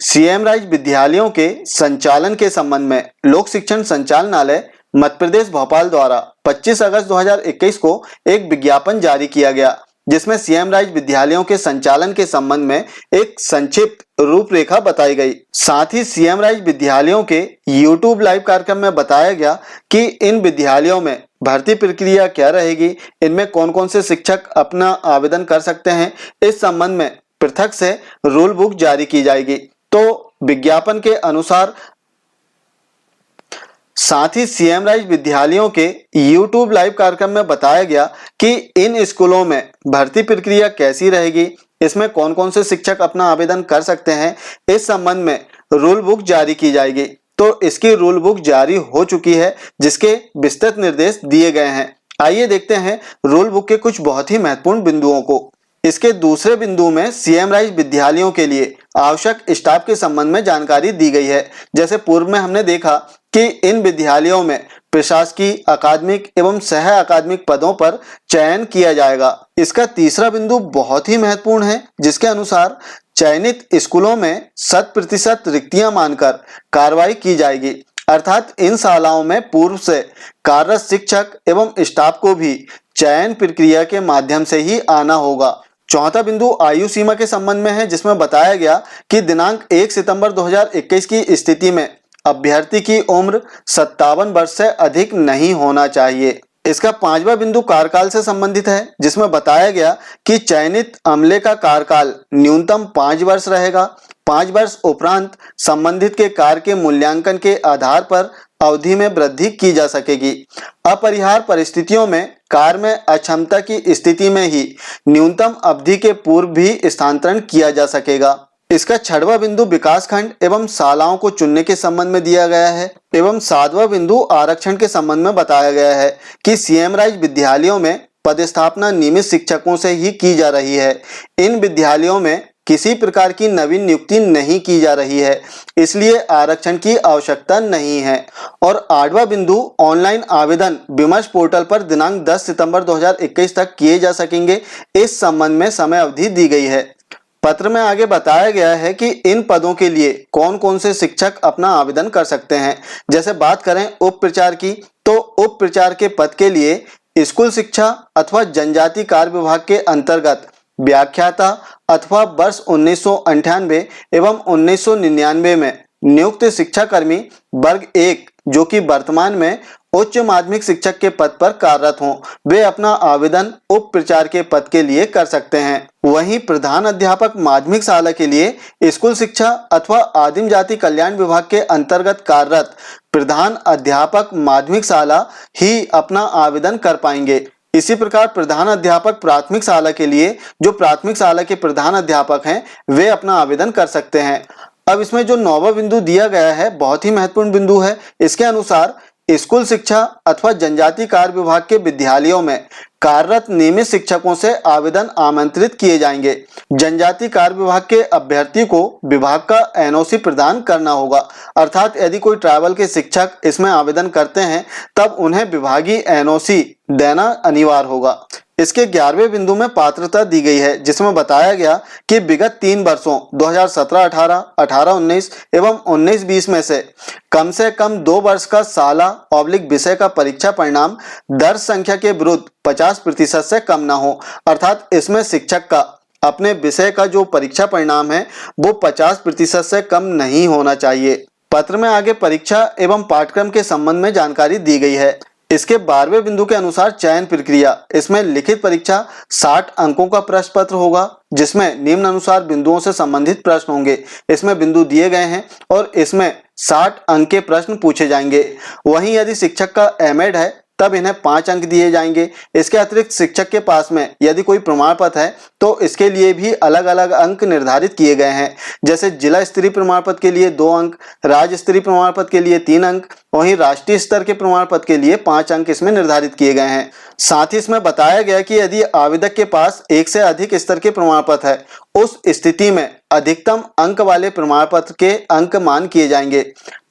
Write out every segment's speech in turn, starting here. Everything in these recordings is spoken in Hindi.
सीएम राइज विद्यालयों के संचालन के संबंध में लोक शिक्षण संचालनालय मध्य प्रदेश भोपाल द्वारा 25 अगस्त 2021 को एक विज्ञापन जारी किया गया, जिसमें सीएम राइज विद्यालयों के संचालन के संबंध में एक संक्षिप्त रूपरेखा बताई गई। साथ ही सीएम राइज विद्यालयों के यूट्यूब लाइव कार्यक्रम में बताया गया कि इन विद्यालयों में भर्ती प्रक्रिया क्या रहेगी, इनमें कौन कौन से शिक्षक अपना आवेदन कर सकते हैं, इस संबंध में पृथक से रूल बुक जारी की जाएगी। तो विज्ञापन के अनुसार साथ ही सीएम राइज विद्यालयों के यूट्यूब लाइव कार्यक्रम में बताया गया कि इन स्कूलों में भर्ती प्रक्रिया कैसी रहेगी, इसमें कौन कौन से शिक्षक अपना आवेदन कर सकते हैं, इस संबंध में रूल बुक जारी की जाएगी। तो इसकी रूल बुक जारी हो चुकी है, जिसके विस्तृत निर्देश दिए गए हैं। आइए देखते हैं रूल बुक के कुछ बहुत ही महत्वपूर्ण बिंदुओं को। इसके दूसरे बिंदु में सीएम राइज विद्यालयों के लिए आवश्यक स्टाफ के संबंध में जानकारी दी गई है। जैसे पूर्व में हमने देखा कि इन विद्यालयों में प्रशासकीय, अकादमिक एवं सह अकादमिक पदों पर चयन किया जाएगा। इसका तीसरा बिंदु बहुत ही महत्वपूर्ण है, जिसके अनुसार चयनित स्कूलों में 100% रिक्तियां मानकर कार्रवाई की जाएगी, अर्थात इन शालाओं में पूर्व से कार्यरत शिक्षक एवं स्टाफ को भी चयन प्रक्रिया के माध्यम से ही आना होगा। चौथा बिंदु आयु सीमा के संबंध में है, जिसमें बताया गया कि दिनांक 1 सितंबर 2021 की स्थिति में अभ्यर्थी की उम्र 57 वर्ष से अधिक नहीं होना चाहिए। इसका पांचवा बिंदु कार्यकाल से संबंधित है, जिसमें बताया गया कि चयनित अमले का कार्यकाल न्यूनतम 5 वर्ष रहेगा। 5 वर्ष उपरांत संबंधित के कार्य के मूल्यांकन के आधार पर अवधि में वृद्धि की जा सकेगी। अपरिहार्य परिस्थितियों में कार्य में अक्षमता की स्थिति में ही न्यूनतम अवधि के पूर्व भी स्थानांतरण किया जा सकेगा। इसका छठवां बिंदु विकास खंड एवं शालाओं को चुनने के संबंध में दिया गया है एवं सातवां बिंदु आरक्षण के संबंध में बताया गया है कि सीएम राइज विद्यालयों में पदस्थापना नियमित शिक्षकों से ही की जा रही है। इन विद्यालयों में किसी प्रकार की नवीन नियुक्ति नहीं की जा रही है, इसलिए आरक्षण की आवश्यकता नहीं है। और आठवां बिंदु ऑनलाइन आवेदन विमर्श पोर्टल पर दिनांक 10 सितंबर 2021 तक किए जा सकेंगे। इस संबंध में समय अवधि दी गई है। पत्र में आगे बताया गया है कि इन पदों के लिए कौन कौन से शिक्षक अपना आवेदन कर सकते हैं। जैसे बात करें उप प्रचार की, तो उप प्रचार के पद के लिए स्कूल शिक्षा अथवा जनजाति कार्य विभाग के अंतर्गत व्याख्याता अथवा वर्ष 1998 एवं 1999 में नियुक्त शिक्षाकर्मी वर्ग 1 जो कि वर्तमान में उच्च माध्यमिक शिक्षक के पद पर कार्यरत हों, वे अपना आवेदन उप प्रचार के पद के लिए कर सकते हैं। वहीं प्रधान अध्यापक माध्यमिक शाला के लिए स्कूल शिक्षा अथवा आदिम जाति कल्याण विभाग के अंतर्गत कार्यरत प्रधान अध्यापक माध्यमिक शाला ही अपना आवेदन कर पाएंगे। इसी प्रकार प्रधान अध्यापक प्राथमिक शाला के लिए जो प्राथमिक शाला के प्रधान अध्यापक हैं, वे अपना आवेदन कर सकते हैं। अब इसमें जो 9वां बिंदु दिया गया है बहुत ही महत्वपूर्ण बिंदु है। इसके अनुसार स्कूल शिक्षा अथवा जनजाति कार्य विभाग के विद्यालयों में कार्यरत नियमित शिक्षकों से आवेदन आमंत्रित किए जाएंगे। जनजाति कार्य विभाग के अभ्यर्थी को विभाग का एनओसी प्रदान करना होगा, अर्थात यदि कोई ट्राइबल के शिक्षक इसमें आवेदन करते हैं तब उन्हें विभागीय एनओसी देना अनिवार्य होगा। इसके 11वें बिंदु में पात्रता दी गई है, जिसमें बताया गया कि विगत 3 वर्षों 2017-18, 18-19 एवं 19-20 में से कम 2 वर्ष का साला/विषय का परीक्षा परिणाम दर्ज संख्या के विरुद्ध 50% से कम न हो, अर्थात इसमें शिक्षक का अपने विषय का जो परीक्षा परिणाम है वो 50% से कम नहीं होना चाहिए। पत्र में आगे परीक्षा एवं पाठ्यक्रम के संबंध में जानकारी दी गई है। इसके 12वें बिंदु के अनुसार चयन प्रक्रिया, इसमें लिखित परीक्षा 60 अंकों का प्रश्न पत्र होगा, जिसमें निम्नानुसार बिंदुओं से संबंधित प्रश्न होंगे। इसमें बिंदु दिए गए हैं और इसमें 60 अंक के प्रश्न पूछे जाएंगे। वहीं यदि शिक्षक का एमएड है तब इन्हें 5 अंक दिए जाएंगे। इसके अतिरिक्त शिक्षक के पास में यदि कोई प्रमाण पत्र है तो इसके लिए भी अलग अलग अंक निर्धारित किए गए हैं। जैसे जिला स्तरीय प्रमाण पत्र के लिए 2 अंक, राज्य स्तरीय प्रमाण पत्र के लिए 3 अंक, वहीं राष्ट्रीय स्तर के प्रमाण पत्र के लिए 5 अंक इसमें निर्धारित किए गए हैं। साथ ही इसमें बताया गया कि यदि आवेदक के पास 1 से अधिक स्तर के प्रमाण पत्र है, उस स्थिति में अधिकतम अंक वाले प्रमाण पत्र के अंक मान किए जाएंगे।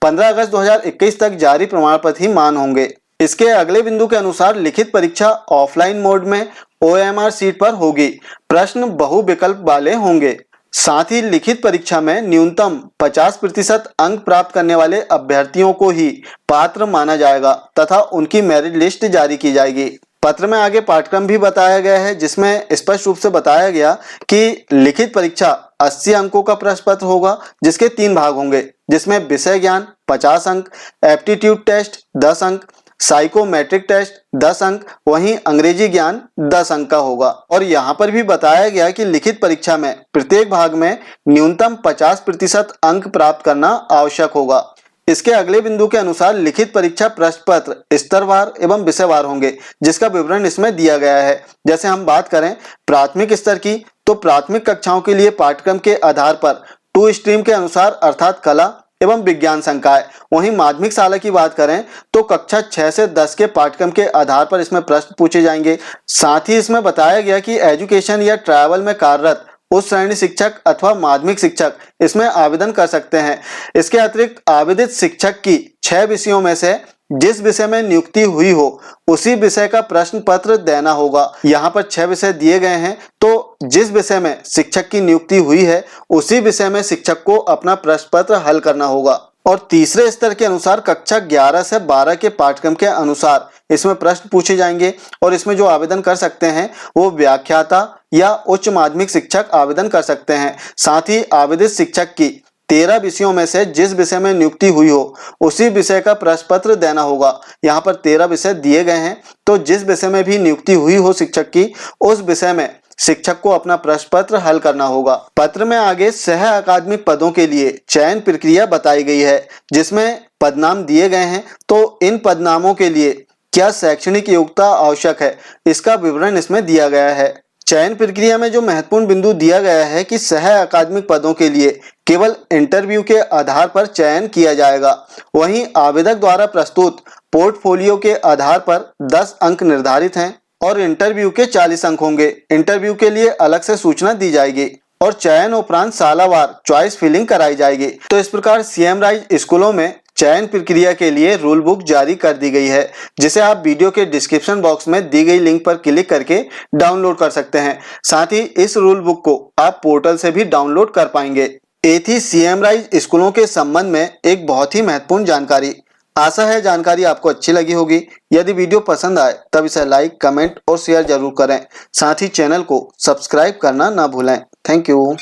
15 अगस्त 2021 तक जारी प्रमाण पत्र ही मान होंगे। इसके अगले बिंदु के अनुसार लिखित परीक्षा ऑफलाइन मोड में OMR सीट पर होगी। प्रश्न बहुविकल्प वाले होंगे। साथ ही लिखित परीक्षा में न्यूनतम 50% अंक प्राप्त करने वाले अभ्यर्थियों को ही पात्र माना जाएगा तथा उनकी मेरिट लिस्ट जारी की जाएगी। पत्र में आगे पाठ्यक्रम भी बताया गया है, जिसमें स्पष्ट रूप से बताया गया कि लिखित परीक्षा 80 अंकों का प्रश्न पत्र होगा, जिसके 3 भाग होंगे, जिसमें विषय ज्ञान 50 अंक, एप्टीट्यूड टेस्ट 10 अंक, साइकोमेट्रिक टेस्ट 10 अंक, वहीं अंग्रेजी ज्ञान 10 अंक का होगा। और यहाँ पर भी बताया गया कि लिखित परीक्षा में प्रत्येक भाग में न्यूनतम 50% अंक प्राप्त करना आवश्यक होगा। इसके अगले बिंदु के अनुसार लिखित परीक्षा प्रश्न पत्र स्तरवार एवं विषयवार होंगे, जिसका विवरण इसमें दिया गया है। जैसे हम बात करें प्राथमिक स्तर की, तो प्राथमिक कक्षाओं के लिए पाठ्यक्रम के आधार पर 2 स्ट्रीम के अनुसार अर्थात कला एवं विज्ञान संकाय। वहीं माध्यमिक शाला की बात करें तो कक्षा 6 से 10 के पाठ्यक्रम के आधार पर इसमें प्रश्न पूछे जाएंगे। साथ ही इसमें बताया गया कि एजुकेशन या ट्रैवल में कार्यरत उस श्रेणी शिक्षक अथवा माध्यमिक शिक्षक इसमें आवेदन कर सकते हैं। इसके अतिरिक्त आवेदित शिक्षक की 6 विषयों में से जिस विषय में नियुक्ति हुई हो उसी विषय का प्रश्न पत्र देना होगा। यहाँ पर 6 विषय दिए गए हैं, तो जिस विषय में शिक्षक की नियुक्ति हुई है उसी विषय में शिक्षक को अपना प्रश्न पत्र हल करना होगा। और तीसरे स्तर के अनुसार कक्षा 11 से 12 के पाठ्यक्रम के अनुसार इसमें प्रश्न पूछे जाएंगे और इसमें जो आवेदन कर सकते हैं वो व्याख्याता या उच्च माध्यमिक शिक्षक आवेदन कर सकते हैं। साथ ही आवेदित शिक्षक की 13 विषयों में से जिस विषय में नियुक्ति हुई हो उसी विषय का प्रश्न पत्र देना होगा। यहाँ पर 13 विषय दिए गए हैं, तो जिस विषय में भी नियुक्ति हुई हो शिक्षक की उस विषय में शिक्षक को अपना प्रश्न पत्र हल करना होगा। पत्र में आगे सह अकादमिक पदों के लिए चयन प्रक्रिया बताई गई है, जिसमें पदनाम दिए गए हैं। तो इन पदनामों के लिए क्या शैक्षणिक योग्यता आवश्यक है, इसका विवरण इसमें दिया गया है। चयन प्रक्रिया में जो महत्वपूर्ण बिंदु दिया गया है कि सह अकादमिक पदों के लिए केवल इंटरव्यू के आधार पर चयन किया जाएगा। वहीं आवेदक द्वारा प्रस्तुत पोर्टफोलियो के आधार पर 10 अंक निर्धारित हैं और इंटरव्यू के 40 अंक होंगे। इंटरव्यू के लिए अलग से सूचना दी जाएगी और चयन उपरांत सालावार चॉइस फिलिंग कराई जाएगी। तो इस प्रकार सीएम राइज स्कूलों में चयन प्रक्रिया के लिए रूल बुक जारी कर दी गई है, जिसे आप वीडियो के डिस्क्रिप्शन बॉक्स में दी गई लिंक पर क्लिक करके डाउनलोड कर सकते हैं। साथ ही इस रूल बुक को आप पोर्टल से भी डाउनलोड कर पाएंगे। ये थी सीएम राइज स्कूलों के संबंध में एक बहुत ही महत्वपूर्ण जानकारी। आशा है जानकारी आपको अच्छी लगी होगी। यदि वीडियो पसंद आए तब इसे लाइक, कमेंट और शेयर जरूर करें। साथ ही चैनल को सब्सक्राइब करना ना भूलें। Thank you.